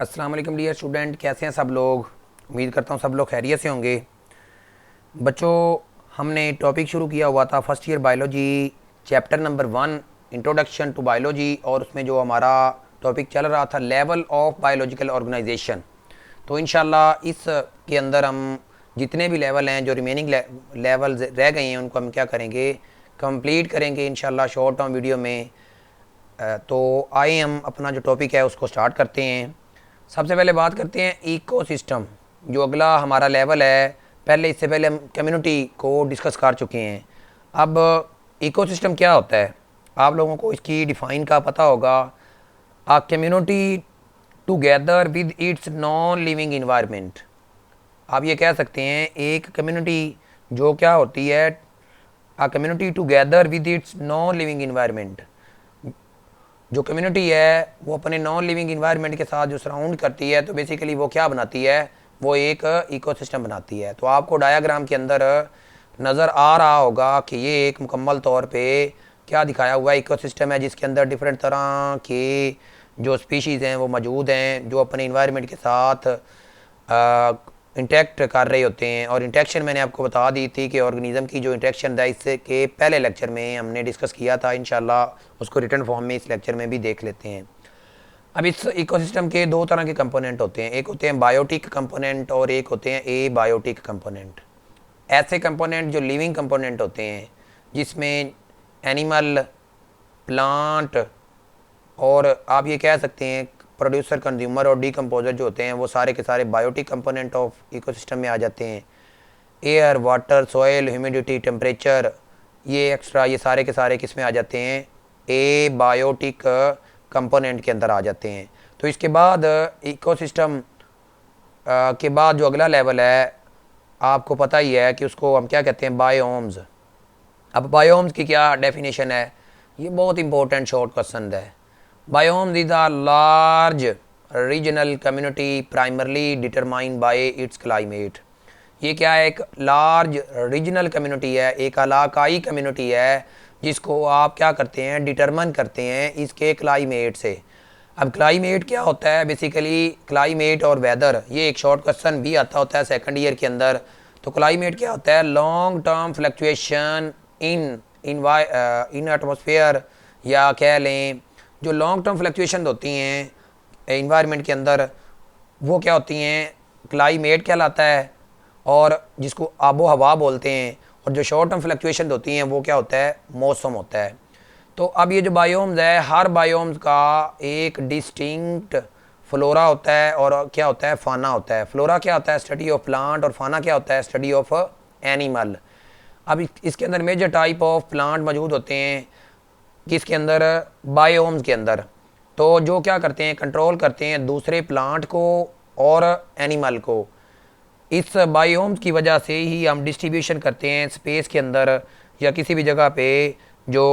अस्सलाम वालेकुम dear student, कैसे हैं सब लोग। उम्मीद करता हूँ सब लोग खैरियत से होंगे। बच्चों, हमने टॉपिक शुरू किया हुआ था first year biology chapter number 1 introduction to biology, और उसमें जो हमारा टॉपिक चल रहा था लेवल ऑफ बायोलॉजिकल ऑर्गेनाइजेशन। तो इंशाल्लाह इस के अंदर हम जितने भी लेवल हैं, जो रिमेनिंग लेवल रह गए हैं, उनको हम क्या करेंगे, कंप्लीट करेंगे इंशाल्लाह शॉर्ट टर्म वीडियो में। तो आइए हम अपना जो टॉपिक है उसको स्टार्ट करते हैं। सबसे पहले बात करते हैं इकोसिस्टम, जो अगला हमारा लेवल है। इससे पहले हम कम्युनिटी को डिस्कस कर चुके हैं। अब इकोसिस्टम क्या होता है, आप लोगों को इसकी डिफ़ाइन का पता होगा। A community together with its non living environment. आप ये कह सकते हैं एक कम्युनिटी जो क्या होती है, a community together with its non living environment. जो कम्युनिटी है वो अपने नॉन लिविंग इन्वायरमेंट के साथ जो सराउंड करती है, तो बेसिकली वो क्या बनाती है, वो एक इकोसिस्टम बनाती है। तो आपको डायग्राम के अंदर नज़र आ रहा होगा कि ये एक मुकम्मल तौर पे क्या दिखाया हुआ इकोसिस्टम है, जिसके अंदर डिफरेंट तरह के जो स्पीशीज़ हैं वो मौजूद हैं, जो अपने इन्वायरमेंट के साथ इंटरेक्ट कर रहे होते हैं। और इंटरेक्शन मैंने आपको बता दी थी कि ऑर्गेनिज्म की जो इंटरेक्शन है, इससे के पहले लेक्चर में हमने डिस्कस किया था। इंशाल्लाह उसको रिटर्न फॉर्म में इस लेक्चर में भी देख लेते हैं। अब इस इकोसिस्टम के दो तरह के कंपोनेंट होते हैं, एक होते हैं बायोटिक कंपोनेंट और एक होते हैं ए बायोटिक कंपोनेंट। ऐसे कंपोनेंट जो लिविंग कंपोनेंट होते हैं, जिसमें एनिमल, प्लांट और आप ये कह सकते हैं प्रोड्यूसर, कंज्यूमर और डीकम्पोजर जो होते हैं, वो सारे के सारे बायोटिक कंपोनेंट ऑफ इकोसिस्टम में आ जाते हैं। Air, water, soil, humidity, temperature, ये एक्स्ट्रा, ये सारे के सारे किस में आ जाते हैं, ए बायोटिक कंपोनेंट के अंदर आ जाते हैं। तो इसके बाद इकोसिस्टम के बाद जो अगला लेवल है, आपको पता ही है कि उसको हम क्या कहते हैं, बायोम्स। अब बायोम्स की क्या डेफिनेशन है, ये बहुत इंपॉर्टेंट शॉर्ट क्वेश्चन है। Biomes is a large regional community primarily determined by its climate। ये क्या है, एक लार्ज रीजनल कम्युनिटी है, एक इलाकाई कम्युनिटी है, जिसको आप क्या करते हैं, डिटरमन करते हैं इसके क्लाइमेट से। अब क्लाइमेट क्या होता है, बेसिकली क्लाइमेट और वेदर, ये एक शॉर्ट क्वेश्चन भी आता होता है सेकंड ईयर के अंदर। तो क्लाइमेट क्या होता है, long term fluctuation in atmosphere, या कह लें जो लॉन्ग टर्म फ्लक्चुएशन होती हैं इन्वायरमेंट के अंदर, वो क्या होती हैं, क्लाइमेट कहलाता है, और जिसको आबो हवा बोलते हैं। और जो शॉर्ट टर्म फ्लक्चुएशन होती हैं वो क्या होता है, मौसम होता है। तो अब ये जो बायोम्स है, हर बायोम्स का एक डिस्टिंक्ट फ्लोरा होता है और क्या होता है, फाना होता है। फ्लोरा क्या होता है, स्टडी ऑफ प्लांट, और फाना क्या होता है, स्टडी ऑफ एनिमल। अब इसके अंदर मेजर टाइप ऑफ प्लांट मौजूद होते हैं, किसके अंदर, बायोम्स के अंदर। तो जो क्या करते हैं, कंट्रोल करते हैं दूसरे प्लांट को और एनिमल को। इस बायोम्स की वजह से ही हम डिस्ट्रीब्यूशन करते हैं स्पेस के अंदर, या किसी भी जगह पे जो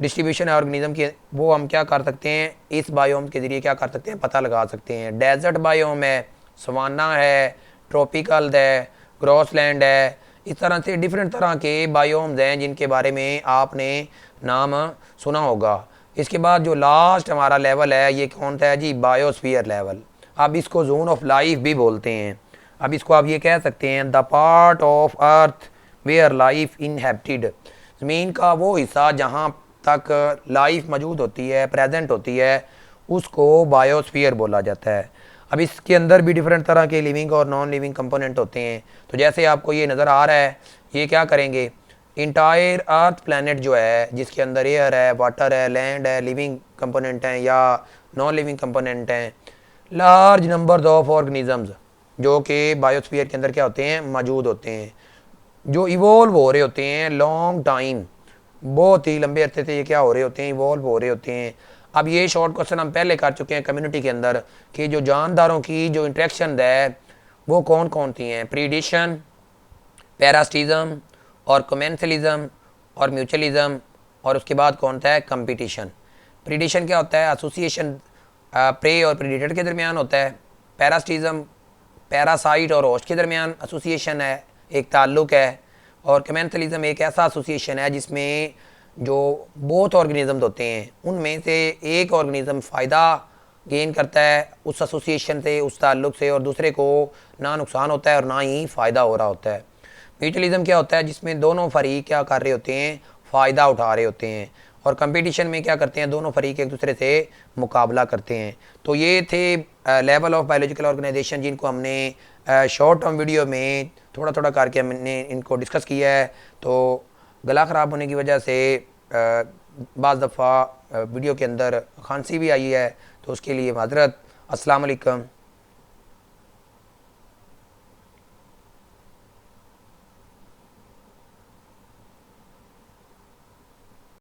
डिस्ट्रीब्यूशन है ऑर्गेनिज्म की, वो हम क्या कर सकते हैं, इस बायोम के ज़रिए क्या कर सकते हैं, पता लगा सकते हैं। डेजर्ट बायोम है, सवाना है, ट्रॉपिकल है, ग्रॉसलैंड है, इस तरह से डिफरेंट तरह के बायोम्स हैं जिनके बारे में आपने नाम सुना होगा। इसके बाद जो लास्ट हमारा लेवल है, ये कौन सा है जी, बायोस्फीयर लेवल। अब इसको जोन ऑफ लाइफ भी बोलते हैं। अब इसको आप ये कह सकते हैं, the part of earth where life inhabited. ज़मीन का वो हिस्सा जहाँ तक लाइफ मौजूद होती है, प्रेजेंट होती है, उसको बायोस्फीयर बोला जाता है। अब इसके अंदर भी डिफरेंट तरह के लिविंग और नॉन लिविंग कंपोनेंट होते हैं। तो जैसे आपको ये नज़र आ रहा है, ये क्या करेंगे, इंटायर अर्थ प्लैनेट जो है, जिसके अंदर एयर है, वाटर है, लैंड है, लिविंग कंपोनेंट हैं या नॉन लिविंग कंपोनेंट हैं, लार्ज नंबर ऑफ ऑर्गेनिजम्स जो कि बायोस्फीयर के अंदर क्या होते हैं, मौजूद होते हैं, जो इवॉल्व हो रहे होते हैं लॉन्ग टाइम, बहुत ही लंबे अरसे से ये क्या हो रहे होते हैं, इवॉल्व हो रहे होते हैं। अब ये शॉर्ट क्वेश्चन हम पहले कर चुके हैं कम्युनिटी के अंदर, कि जो जानदारों की जो इंट्रैक्शन है वो कौन कौन सी हैं, प्रीडेशन, पैरास्टिज्म और कमेंसलिज्म और म्यूचुअलिज्म, और उसके बाद कौन सा है, कंपटीशन। प्रीडेशन क्या होता है, एसोसिएशन प्रे और प्रीडेटर के दरमियान होता है। पैरास्टिज्म पैरासाइट और होस्ट के दरमियान एसोसिएशन है, एक ताल्लुक़ है। और कमेंसलिज्म एक ऐसा एसोसिएशन है जिसमें जो बोथ ऑर्गेनिज्म होते हैं, उनमें से एक ऑर्गेनिज्म फ़ायदा गेन करता है उस एसोसिएशन से, उस ताल्लुक से, और दूसरे को ना नुकसान होता है और ना ही फ़ायदा हो रहा होता है। म्यूचुअलिज्म क्या होता है, जिसमें दोनों फरीक क्या कर रहे होते हैं, फ़ायदा उठा रहे होते हैं। और कंपटीशन में क्या करते हैं, दोनों फरीक एक दूसरे से मुकाबला करते हैं। तो ये थे लेवल ऑफ बायोलॉजिकल ऑर्गेनाइजेशन, जिनको हमने शॉर्ट टर्म वीडियो में थोड़ा थोड़ा करके हमने इनको डिस्कस किया है। तो गला ख़राब होने की वजह से बाज़ दफ़ा वीडियो के अंदर खांसी भी आई है, तो उसके लिए माजरत। अस्सलाम वालेकुम।